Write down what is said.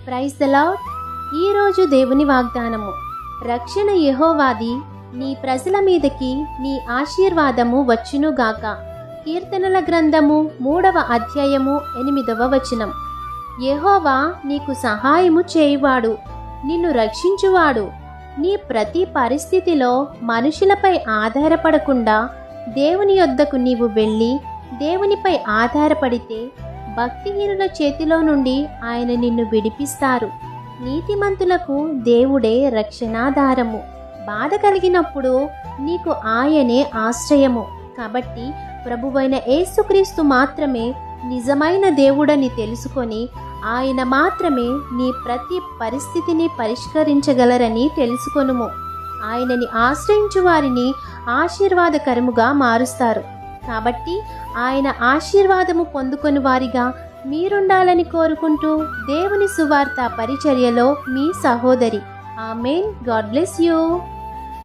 Praise the lord. ఈరోజు దేవుని వాగ్దానము. రక్షణ యెహోవాది, నీ ప్రజల మీదకి నీ ఆశీర్వాదము వచ్చునుగాక. కీర్తనల గ్రంథము 3వ అధ్యాయము 8వ వచనం. యెహోవా నీకు సహాయము చేయువాడు, నిన్ను రక్షించువాడు. నీ ప్రతి పరిస్థితిలో మనుషులపై ఆధారపడకుండా దేవుని యొద్దకు నీవు వెళ్ళి దేవునిపై ఆధారపడితే భక్తిహీనుల చేతిలో నుండి ఆయన నిన్ను విడిపిస్తారు. నీతిమంతులకు దేవుడే రక్షణాధారము. బాధ కలిగినప్పుడు నీకు ఆయనే ఆశ్రయము. కాబట్టి ప్రభువైన యేసుక్రీస్తు మాత్రమే నిజమైన దేవుడని తెలుసుకొని ఆయన మాత్రమే నీ ప్రతి పరిస్థితిని పరిష్కరించగలరని తెలుసుకొనుము. ఆయనని ఆశ్రయించు వారిని ఆశీర్వాదకరముగా మారుస్తారు. కాబట్టి ఆయన ఆశీర్వాదము పొందుకొని వారిగా మీరుండాలని కోరుకుంటూ దేవుని సువార్త పరిచర్యలో మీ సహోదరి. ఆమేన్. God bless you.